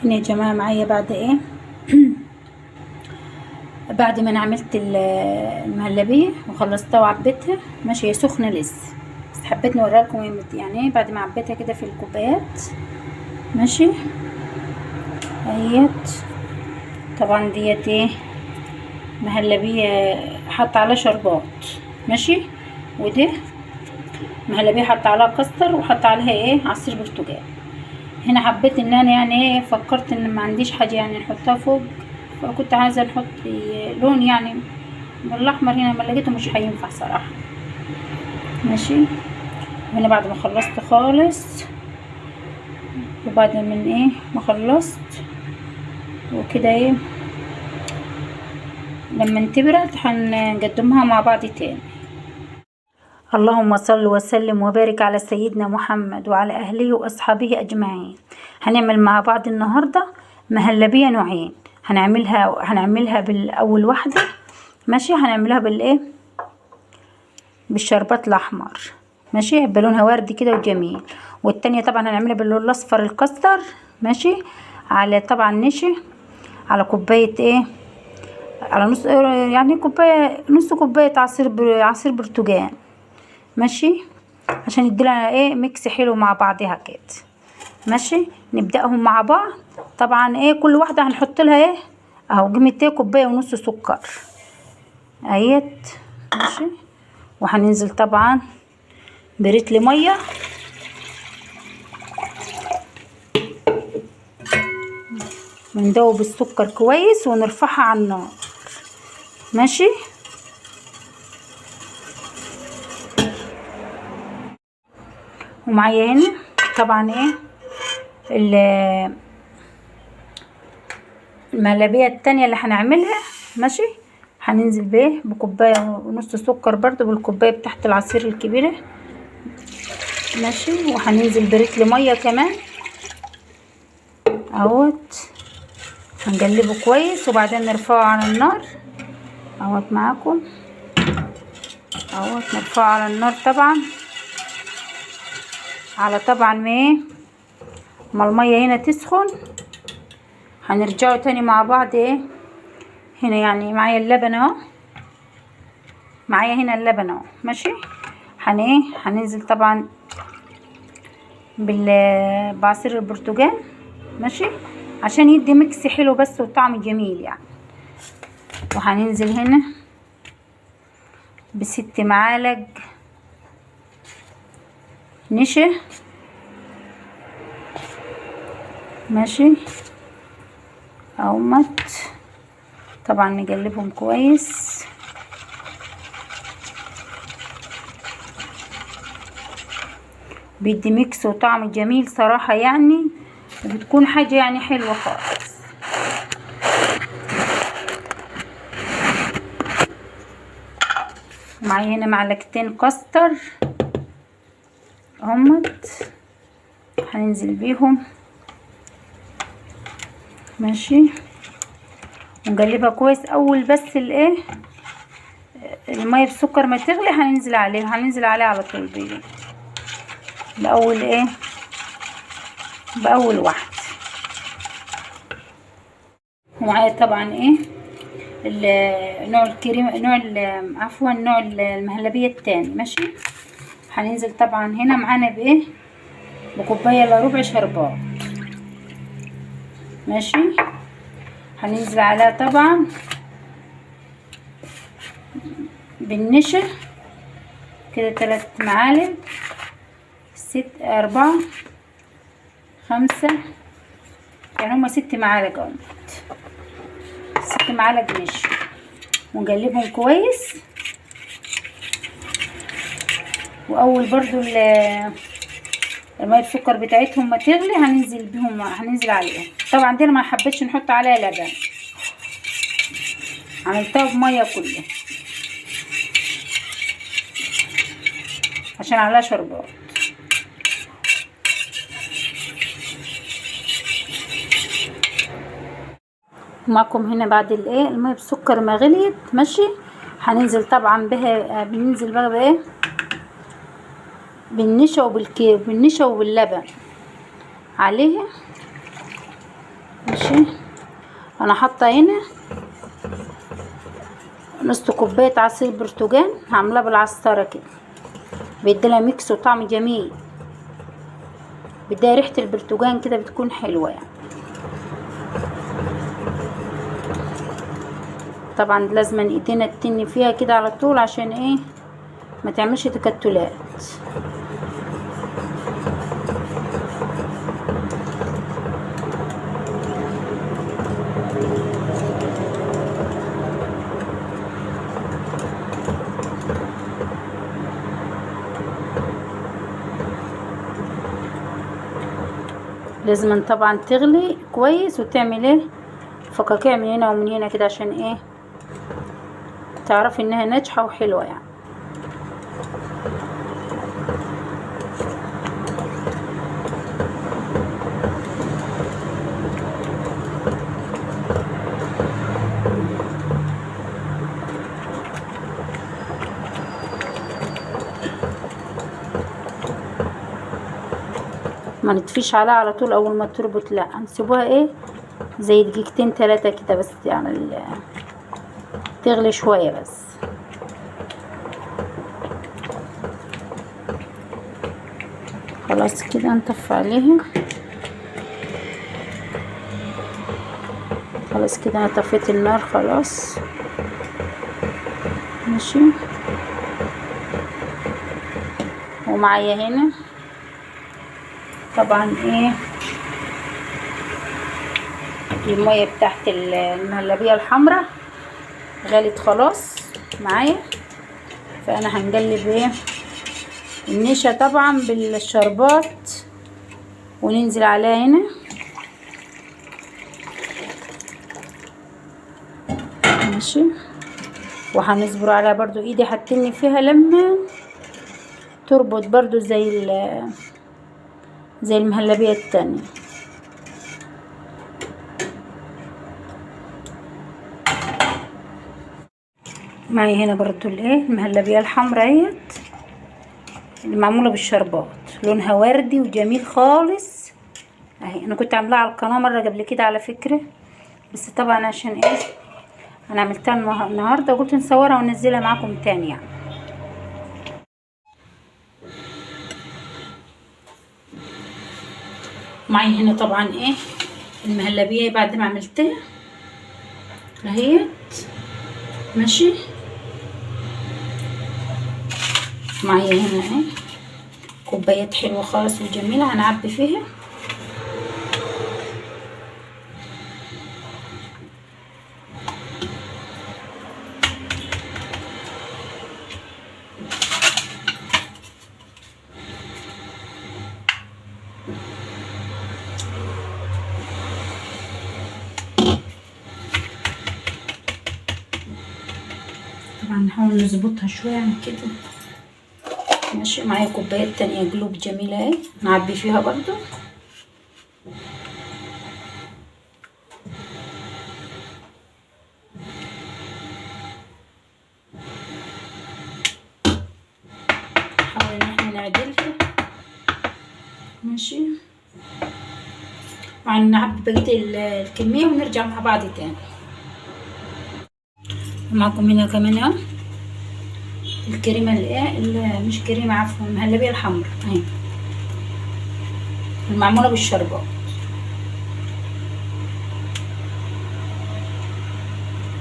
هنا يا جماعة معايا بعد ايه بعد ما انا عملت المهلبية وخلصتها وعبيتها. ماشي، هي سخنة لسه بس حبيت نوريها لكم يعني ايه بعد ما عبيتها كده في الكوبايات. ماشي اهيت. طبعا ديت ايه مهلبية حاطة عليها شربات. ماشي، وده مهلبية حاطة عليها كاستر وحاطة عليها ايه عصير برتقال. هنا حبيت ان انا يعني ايه فكرت ان ما عنديش حاجة يعني نحطها فوق، فكنت عايزة نحط لون يعني بالاحمر. هنا ما لقيته مش هينفع صراحة. ماشي، هنا بعد ما خلصت خالص وبعد من ايه ما خلصت وكده ايه لما تبرد هنقدمها مع بعض تاني. اللهم صل وسلم وبارك على سيدنا محمد وعلى اهله واصحابه اجمعين. هنعمل مع بعض النهارده مهلبيه نوعين. هنعملها بالاول واحده. ماشي، هنعملها بالايه بالشربات الاحمر. ماشي، هيبقى لونها وردي كده وجميل. والتانية طبعا هنعملها باللون الاصفر الكستر. ماشي، على طبعا نشا على كوبايه ايه على نص يعني كوبايه نص كوبايه عصير برتقال. ماشي، عشان يديلنا ايه ميكس حلو مع بعضها كده. ماشي، نبداهم مع بعض. طبعا ايه كل واحده هنحط لها ايه اهو جمتين كوبايه ونص سكر اهيت. ماشي، وهننزل طبعا برتل ميه وندوب السكر كويس ونرفعها على النار. ماشي، ومعايا هنا طبعا ايه المهلبية التانية اللي هنعملها. ماشي، هننزل بيه بكوباية ونص سكر برضو بالكوباية بتاعت العصير الكبيرة. ماشي، وهننزل برتل مية كمان اهوت. هنقلبه كويس وبعدين نرفعه على النار اهوت معاكم اهوت. نرفعه على النار طبعا على طبعا ما المية هنا تسخن. هنرجعوا تاني مع بعض ايه هنا يعني معايا اللبن اهو. معايا هنا اللبن اهو. ماشي، هننزل طبعا بعصير البرتقال. ماشي، عشان يدي ميكس حلو بس وطعم جميل يعني. وهننزل هنا ب6 معالق نشا. ماشي اهمت. طبعا نقلبهم كويس. بيدي ميكس وطعم جميل صراحة يعني، وبتكون حاجة يعني حلوة خالص. معايا هنا معلقتين كاستر اهمت هننزل بيهم. ماشي، ونقلبها كويس. اول بس الايه الميه بالسكر ما تغلي هننزل عليها على طول باول ايه باول واحد. ومعايا طبعا ايه نوع الكريم نوع المهلبيه التاني. ماشي، هننزل طبعا هنا معانا بايه بكوبايه الا ربع شربات. ماشي، هننزل عليها طبعا بالنشا كده 3 معالق 4 5 يعني هما 6 معالق اهو. 6 معالق نشا ونقلبهم كويس. واول برضو الميه السكر بتاعتهم ما تغلي هننزل عليهم. طبعا دي انا ما حبيتش نحط عليها لبن، عملتها بميه كلها عشان عليها شربات. معكم هنا بعد الايه الميه بالسكر ما غليت. ماشي، هننزل طبعا بها بننزل بقى بايه بالنشا بالنشا وباللبن عليها. ماشي. انا حاطه هنا نص كوبايه عصير برتقال، عاملاه بالعصاره كده، بيديلها ميكس وطعم جميل، بدها ريحه البرتقال كده بتكون حلوه يعني. طبعا لازم ايدينا تتني فيها كده على طول عشان ايه ما تعملش تكتلات. لازم طبعا تغلي كويس وتعمل ايه فقاقيع من هنا ومن هنا كده عشان ايه تعرفي انها ناجحه وحلوه يعني. ما نطفيش عليها على طول اول ما تربط، لا نسيبوها ايه زي دقيقتين 3 كده بس يعني تغلي شويه بس. خلاص كده نطفي عليها. خلاص كده انا طفيت النار خلاص ماشي. ومعايا هنا طبعا ايه المية بتاعت المهلبية الحمراء غلت خلاص معايا، فانا هنقلب ايه النشا طبعا بالشربات وننزل عليها هنا ماشي. وهنصبر عليها برضو، ايدي هتني فيها لما تربط برضو زي المهلبية التانية. معي هنا برضو الايه المهلبية الحمراء اهيت اللي معمولة بالشربات، لونها وردي وجميل خالص اهي. انا كنت عاملاها على القناة مرة قبل كده على فكرة، بس طبعا عشان ايه انا عملتها النهاردة وقلت نصورها وننزلها معاكم تاني يعني. معي هنا طبعا ايه المهلبية بعد ما عملتها اهيت ماشي. معايا هنا اهي كوبايات حلوة خالص وجميلة هنعبي فيها. طبعا نحاول نظبطها شوية يعني كده ماشي. معايا كوبايات تانية قلوب جميلة اهي نعبي فيها برضو. نحاول ان احنا نعدلها ماشي، نعبي بقية الكمية ونرجع مع بعض تاني. معكم هنا كمان اهو الكريمة اللي مش كريمة عفوا المهلبية الحمراء اهي المعمولة بالشربات.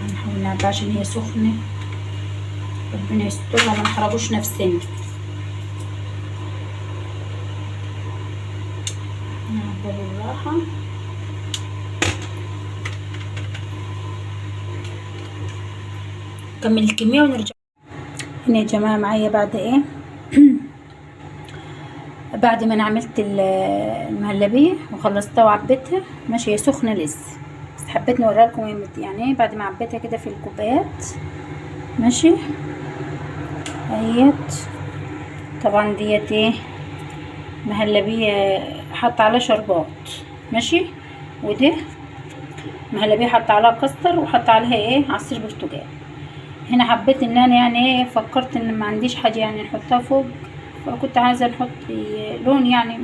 هنحاول نعبي عشان هي سخنة، ربنا يسترها ما نحرقوش نفسنا. نعبي بالراحة نكمل الكمية ونرجع. هنا يا جماعة معايا بعد ايه بعد ما انا عملت المهلبية وخلصتها وعبيتها ماشي، هي سخنة لسه بس حبيت نوريها لكم يعني ايه بعد ما عبيتها كده في الكوبايات ماشي اهيت. طبعا ديت ايه مهلبية حط عليها شربات ماشي، وده مهلبية حط عليها كاستر وحط عليها ايه عصير برتقال. هنا حبيت ان انا يعني ايه فكرت ان ما عنديش حاجة يعني نحطها فوق، فكنت عايزة نحط لون يعني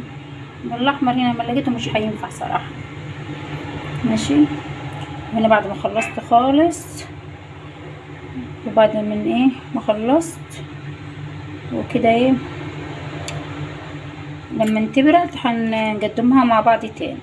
بالاحمر، هنا ما لقيته مش هينفع صراحة ماشي. هنا بعد ما خلصت خالص، وبعد من ايه ما خلصت وكده ايه، لما تبرد هنقدمها مع بعض تاني.